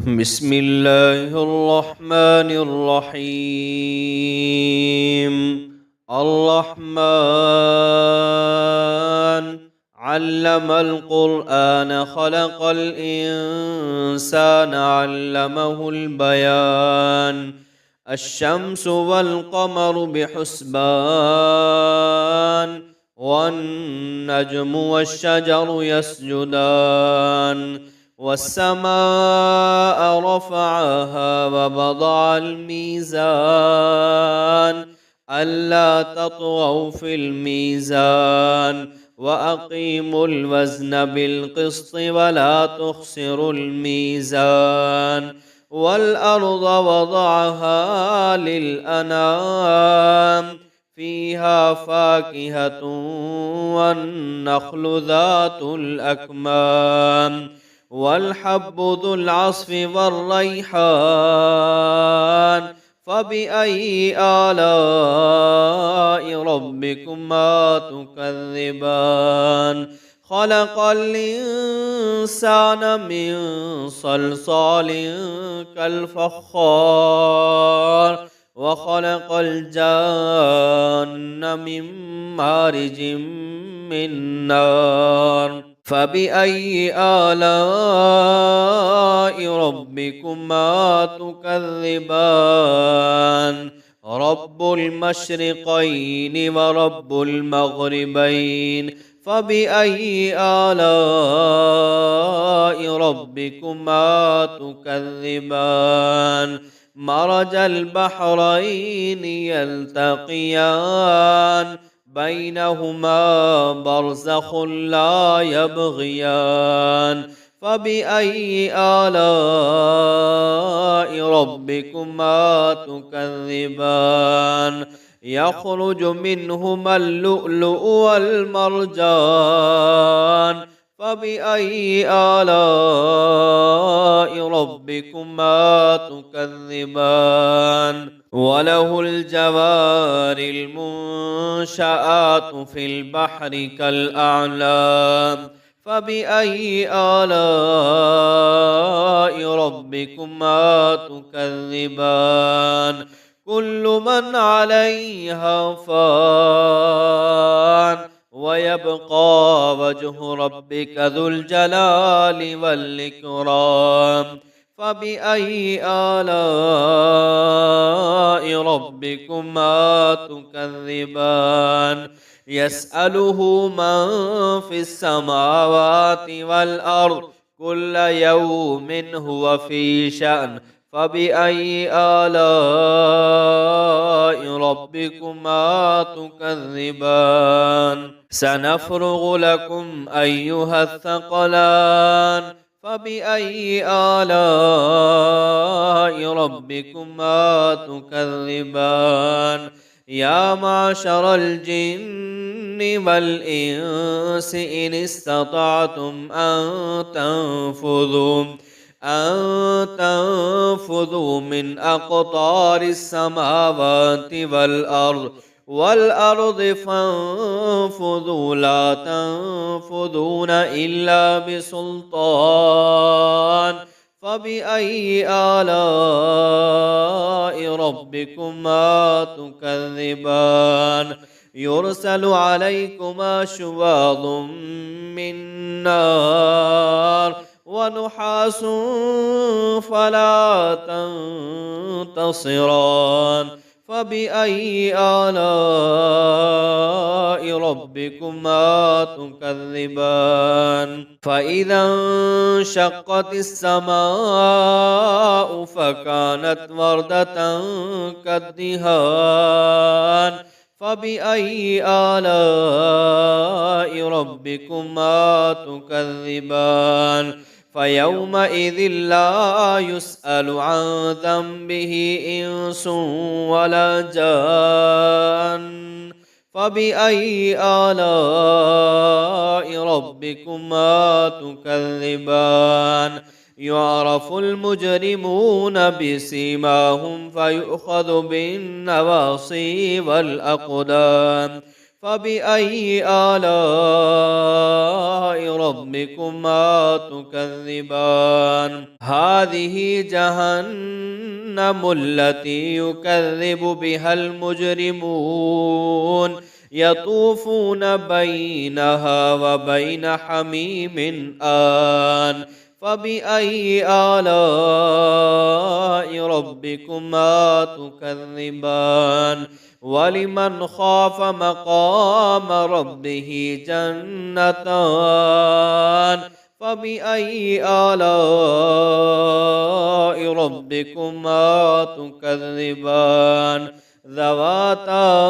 بسم الله الرحمن الرحيم. الرحمن علم القرآن خلق الإنسان علمه البيان. الشمس والقمر بحسبان والنجم والشجر يسجدان والسماء رفعها ووضع الميزان ألا تطغوا في الميزان وأقيموا الوزن بالقسط ولا تخسروا الميزان والأرض وضعها للأنام فيها فاكهة والنخل ذات الأكمام والحب ذو العصف والريحان فبأي آلاء ربكما تكذبان خلق الإنسان من صلصال كالفخار وخلق الجان من مارج من نار فبأي آلاء ربكما تكذبان رب المشرقين ورب المغربين فبأي آلاء ربكما تكذبان مرج البحرين يلتقيان بينهما برزخ لا يبغيان فبأي آلاء ربكما تكذبان يخرج منهما اللؤلؤ والمرجان فبأي آلاء ربكما تكذبان وله الجوار المنشآت في البحر كالأعلام فبأي آلاء ربكما تكذبان كل من عليها فان ويبقى وجه ربك ذو الجلال والإكرام فبأي آلاء ربكما تكذبان يسأله من في السماوات والأرض كل يوم هو في شأن فبأي آلاء ربكما تكذبان سنفرغ لكم أيها الثقلان فبأي آلاء ربكما تكذبان يا معشر الجن والإنس إن استطعتم أن تنفذوا من أقطار السماوات والأرض فانفذوا لا تنفذون إلا بسلطان فبأي آلاء ربكما تكذبان يرسل عليكما شواظ من نار ونحاس فلا تنتصران فبأي آلاء ربكما تكذبان فإذا انشقت السماء فكانت وردة كالدهان فبأي آلاء ربكما تكذبان فيومئذ لا يسأل عن ذنبه إنس ولا جان فبأي آلاء ربكما تكذبان يعرف المجرمون بسيماهم فيؤخذ بالنواصي والأقدام فبأي آلاء ربكما تكذبان هذه جهنم التي يكذب بها المجرمون يطوفون بينها وبين حميم آن فبأي آلاء ربكما تكذبان ولمن خاف مقام ربه جنتان فبأي آلاء ربكما تكذبان ذواتا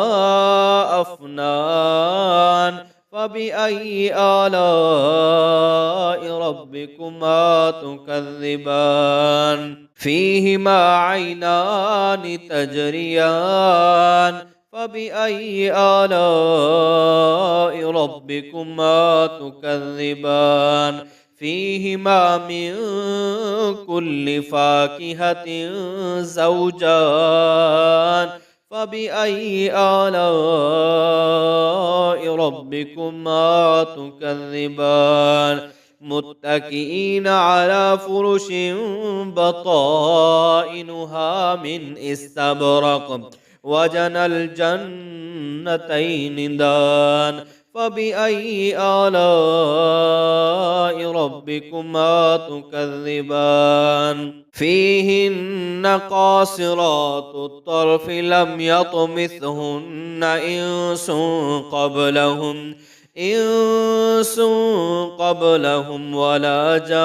أفنان فبأي آلاء ربكما تكذبان فيهما عينان تجريان فبأي آلاء ربكما تكذبان فيهما من كل فاكهة زوجان فبأي آلاء ربكما تكذبان متكئين على فرش بطائنها من استبرق وجنى الجنتين دان فبأي آلاء ربكما تكذبان فيهن قاصرات الطرف لم يطمثهن إنس قبلهم ولا جان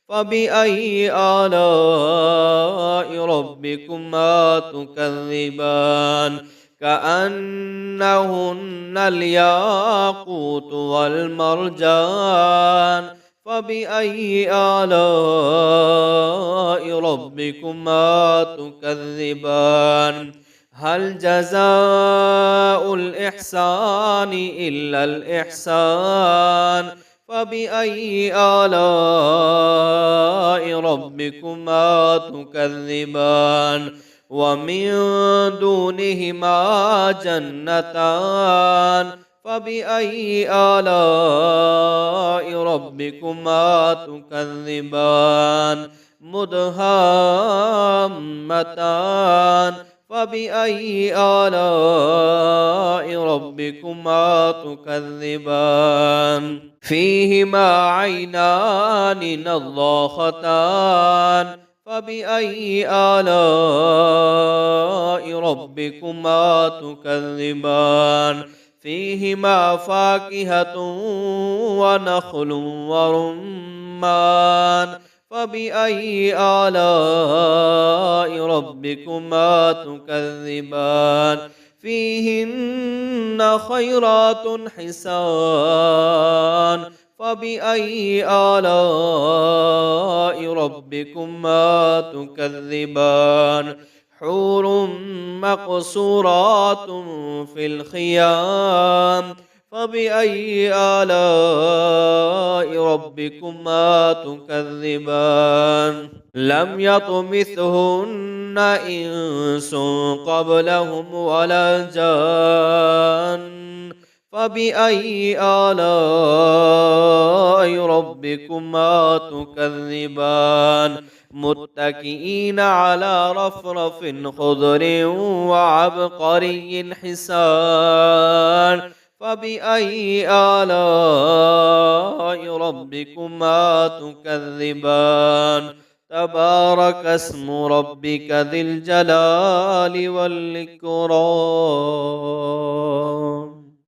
فبأي آلاء ربكما تكذبان كأنهن الياقوت والمرجان فبأي آلاء ربكما تكذبان هل جزاء الإحسان إلا الإحسان فبأي آلاء ربكما تكذبان ومن دونهما جنتان فبأي آلاء ربكما تكذبان مدهامتان فبأي آلاء ربكما تكذبان فيهما عينان نضاختان فبأي آلاء ربكما تكذبان فيهما فاكهة ونخل ورمان فبأي آلاء ربكما تكذبان فيهن خيرات حسان فبأي آلاء ربكما تكذبان حور مقصورات في الخيام فبأي آلاء ربكما تكذبان لم يطمثهن إنس قبلهم ولا جان فبأي آلاء ربكما تكذبان متكئين على رفرف خضر وعبقري حسان فبأي آلاء ربكما تكذبان تبارك اسم ربك ذي الجلال والإكرام.